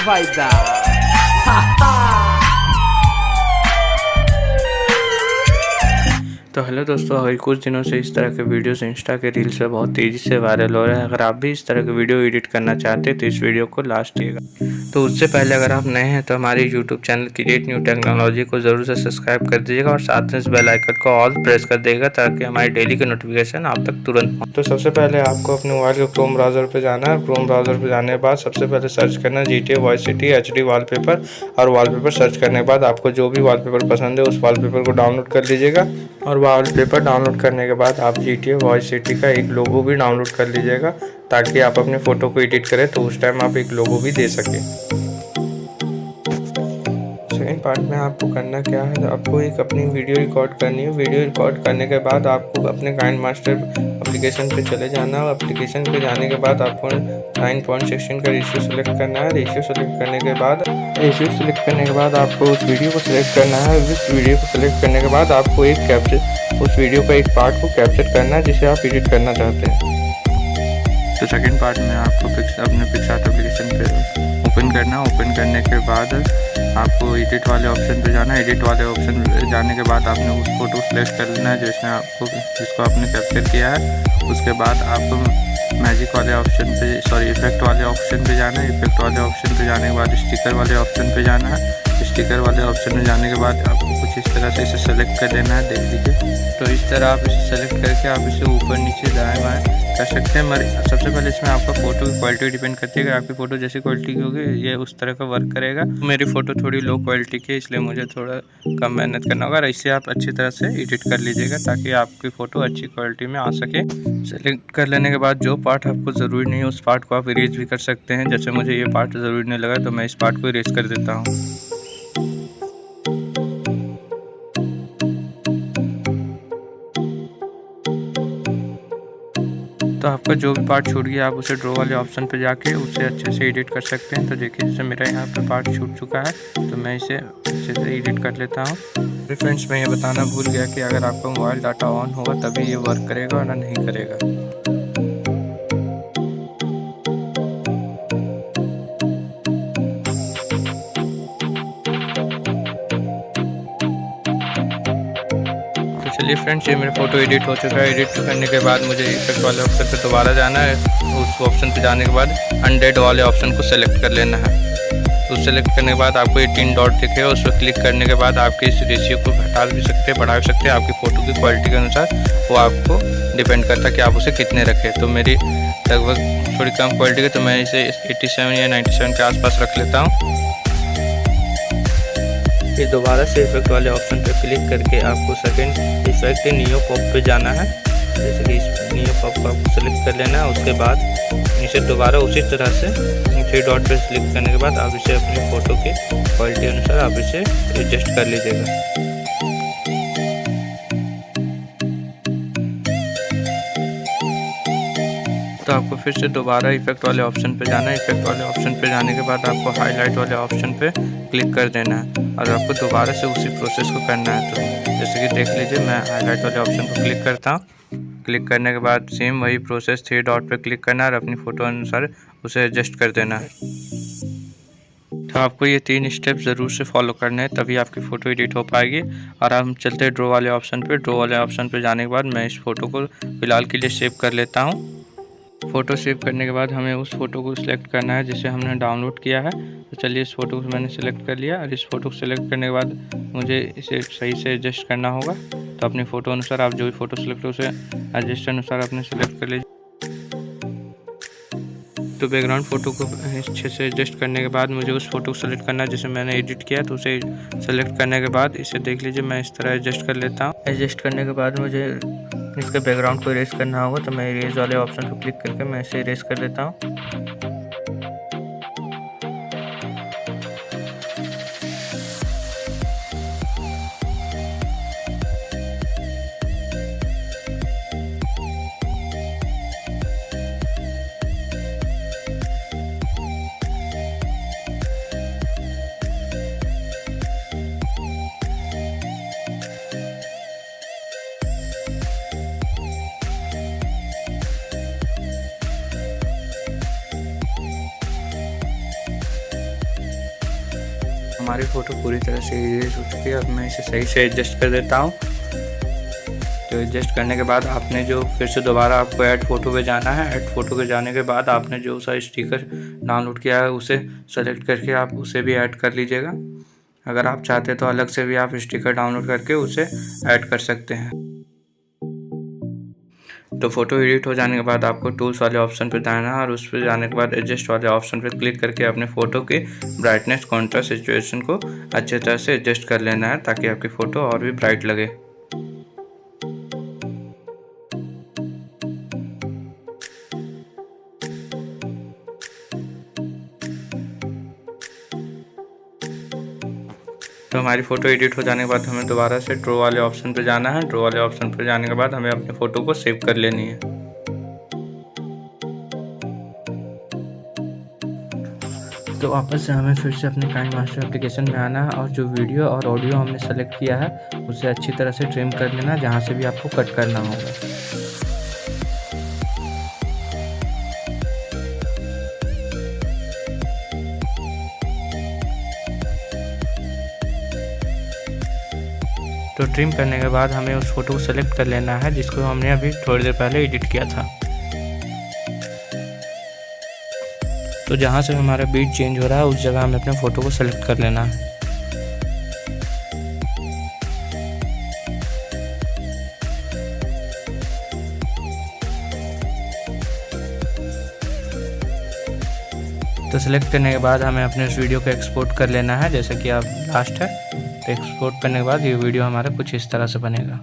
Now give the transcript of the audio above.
फायदा। तो हेलो दोस्तों, अभी कुछ दिनों से इस तरह के वीडियोस इंस्टा के रील्स पे बहुत तेज़ी से वायरल हो रहे हैं। अगर आप भी इस तरह के वीडियो एडिट करना चाहते हैं तो इस वीडियो को लास्ट दिएगा। तो उससे पहले अगर आप नए हैं तो हमारे YouTube channel create new technology को ज़रूर से सब्सक्राइब कर दीजिएगा और साथ में इस बेल आइकन को ऑल प्रेस कर देगा ताकि हमारी डेली की नोटिफिकेशन आप तक तुरंत पहुंचे। तो सबसे पहले आपको अपने मोबाइल के क्रोम ब्राउज़र पर जाना है। क्रोम ब्राउज़र पर जाने के बाद सबसे पहले सर्च करना है GTA voice city HD wallpaper. और वॉलपेपर सर्च करने के बाद आपको जो भी वॉलपेपर पसंद है उस वॉलपेपर को डाउनलोड कर लीजिएगा। और वॉलपेपर डाउनलोड करने के बाद आप GTA वॉइस सिटी का एक लोगो भी डाउनलोड कर लीजिएगा ताकि आप अपने फ़ोटो को एडिट करें तो उस टाइम आप एक लोगो भी दे सकें। सेकेंड पार्ट में आपको करना क्या है, आपको एक अपनी वीडियो रिकॉर्ड करनी है। वीडियो रिकॉर्ड करने के बाद आपको अपने काइंड मास्टर एप्लीकेशन पे चले जाना है। एप्लीकेशन पे जाने के बाद आपको 9.16 का रेशियो सेलेक्ट करना है। रेशियो सेलेक्ट करने के बाद आपको उस वीडियो को सिलेक्ट करना है। उस वीडियो को सिलेक्ट करने के बाद आपको उस वीडियो का एक पार्ट को कैप्चर करना है जिसे आप एडिट करना चाहते हैं। तो सेकेंड पार्ट में आपको अपने पिक्सार्ट एप्लीकेशन पे ओपन करना है। ओपन करने के बाद आपको एडिट वाले ऑप्शन पे जाना है। एडिट वाले ऑप्शन पे जाने के बाद आपने उस फोटो सेलेक्ट कर लेना है जिसको आपने कैप्चर किया है। उसके बाद आपको मैजिक वाले ऑप्शन पे इफेक्ट वाले ऑप्शन पे जाना है। इफेक्ट वाले ऑप्शन पे जाने के बाद स्टिकर वाले ऑप्शन पे जाना है। स्टिकर वाले ऑप्शन में जाने के बाद आपको कुछ इस तरह से इसे सेलेक्ट कर लेना है। देख लीजिए, तो इस तरह आप इसे सेलेक्ट करके आप इसे ऊपर नीचे दाएं बाएं कर सकते हैं। मगर सबसे पहले इसमें आपका फ़ोटो की क्वालिटी डिपेंड करती है। अगर आपकी फ़ोटो जैसी क्वालिटी की होगी ये उस तरह का वर्क करेगा। मेरी फ़ोटो थोड़ी लो क्वालिटी की है इसलिए मुझे थोड़ा कम मेहनत करना होगा। इससे आप अच्छी तरह से एडिट कर लीजिएगा ताकि आपकी फ़ोटो अच्छी क्वालिटी में आ सके। सेलेक्ट कर लेने के बाद जो पार्ट आपको ज़रूरी नहीं है उस पार्ट को आप इरेज भी कर सकते हैं। जैसे मुझे ये पार्ट ज़रूरी नहीं लगा तो मैं इस पार्ट को इरेज कर देता हूँ। तो आपका जो भी पार्ट छूट गया आप उसे ड्रॉ वाले ऑप्शन पे जाके उसे अच्छे से एडिट कर सकते हैं। तो देखिए, जैसे मेरा यहाँ पे पार्ट छूट चुका है तो मैं इसे अच्छे से एडिट कर लेता हूँ। फ्रेंड्स, मैं ये बताना भूल गया कि अगर आपका मोबाइल डाटा ऑन होगा तभी ये वर्क करेगा वरना नहीं करेगा। चलिए फ्रेंड्स, ये मेरा फ़ोटो एडिट हो चुका है। एडिट करने के बाद मुझे इफेक्ट वाले ऑप्शन पे दोबारा जाना है। उस ऑप्शन पे जाने के बाद अनडेड वाले ऑप्शन को सेलेक्ट कर लेना है। तो सेलेक्ट करने के बाद आपको ये 3 डॉट दिखेगा, उस पर क्लिक करने के बाद आपके इस रेशियो को घटा भी सकते हैं, बढ़ा भी सकते हैं। आपकी फ़ोटो की क्वालिटी के अनुसार वो आपको डिपेंड करता है कि आप उसे कितने रखें। तो मेरी लगभग थोड़ी कम क्वालिटी है तो मैं इसे 87 या 97 के आसपास रख लेता हूँ। फिर दोबारा से इफेक्ट वाले ऑप्शन पर क्लिक करके आपको सेकंड इफेक्ट नियो पॉप पे जाना है। जैसे कि इस नियो पॉप को आपको सेलेक्ट कर लेना है। उसके बाद इसे दोबारा उसी तरह से 3 डॉट पे क्लिक करने के बाद आप इसे अपनी फ़ोटो के क्वालिटी अनुसार आप इसे एडजस्ट कर लीजिएगा। तो आपको फिर से दोबारा इफेक्ट वाले ऑप्शन पे जाना है। इफेक्ट वाले ऑप्शन पे जाने के बाद आपको हाईलाइट वाले ऑप्शन पे क्लिक कर देना है और आपको दोबारा से उसी प्रोसेस को करना है। तो जैसे कि देख लीजिए, मैं हाईलाइट वाले ऑप्शन को क्लिक करता हूँ। क्लिक करने के बाद सेम वही प्रोसेस 3 डॉट पे क्लिक करना है और अपनी फ़ोटो अनुसार उसे एडजस्ट कर देना है। तो आपको ये 3 स्टेप ज़रूर से फॉलो करने हैं तभी आपकी फ़ोटो एडिट हो पाएगी। और हम चलते हैं ड्रॉ वाले ऑप्शन पे। ड्रॉ वाले ऑप्शन पे जाने के बाद मैं इस फ़ोटो को फ़िलहाल के लिए सेव कर लेता हूँ। फ़ोटो सेव करने के बाद हमें उस फ़ोटो को सिलेक्ट करना है जिसे हमने डाउनलोड किया है। तो चलिए, इस फ़ोटो को मैंने सिलेक्ट कर लिया और इस फ़ोटो को सिलेक्ट करने के बाद मुझे इसे सही से एडजस्ट करना होगा। तो अपनी फ़ोटो अनुसार आप जो भी फ़ोटो सेलेक्ट हो उसे एडजस्ट अनुसार अपने सेलेक्ट कर लीजिए। तो बैकग्राउंड फ़ोटो को अच्छे से एडजस्ट करने के बाद मुझे उस फ़ोटो को सेलेक्ट करना है जिसे मैंने एडिट किया। तो उसे सेलेक्ट करने के बाद इसे देख लीजिए, मैं इस तरह एडजस्ट कर लेता हूँ। एडजस्ट करने के बाद मुझे इसके बैकग्राउंड को इरेज करना होगा। तो मैं इरेज वाले ऑप्शन को क्लिक करके मैं इसे इरेज कर लेता हूँ। हमारी फ़ोटो पूरी तरह से इरेज हो चुकी है। अब मैं इसे सही से एडजस्ट कर देता हूँ। तो एडजस्ट करने के बाद आपने जो फिर से दोबारा आपको ऐड फ़ोटो पे जाना है। ऐड फ़ोटो पे जाने के बाद आपने जो सा स्टिकर डाउनलोड किया है उसे सेलेक्ट करके आप उसे भी ऐड कर लीजिएगा। अगर आप चाहते तो अलग से भी आप स्टिकर डाउनलोड करके उसे ऐड कर सकते हैं। तो फ़ोटो एडिट हो जाने के बाद आपको टूल्स वाले ऑप्शन पे जाना है और उस पर जाने के बाद एडजस्ट वाले ऑप्शन पे क्लिक करके अपने फ़ोटो की ब्राइटनेस, कॉन्ट्रास्ट, सिचुएशन को अच्छे तरह से एडजस्ट कर लेना है ताकि आपकी फ़ोटो और भी ब्राइट लगे। तो हमारी फ़ोटो एडिट हो जाने के बाद हमें दोबारा से ड्रॉ वाले ऑप्शन पे जाना है। ड्रॉ वाले ऑप्शन पे जाने के बाद हमें अपनी फ़ोटो को सेव कर लेनी है। तो वापस से हमें फिर से अपने काइंड मास्टर एप्लीकेशन में आना है और जो वीडियो और ऑडियो हमने सेलेक्ट किया है उसे अच्छी तरह से ट्रिम कर लेना, जहाँ से भी आपको कट करना होगा। तो ट्रिम करने के बाद हमें उस फ़ोटो को सेलेक्ट कर लेना है जिसको हमने अभी थोड़ी देर पहले एडिट किया था। तो जहाँ से हमारा बीट चेंज हो रहा है उस जगह हमें अपने फ़ोटो को सेलेक्ट कर लेना है। तो सेलेक्ट करने के बाद हमें अपने उस वीडियो को एक्सपोर्ट कर लेना है, जैसे कि आप लास्ट है। तो एक्सपोर्ट करने के बाद ये वीडियो हमारा कुछ इस तरह से बनेगा।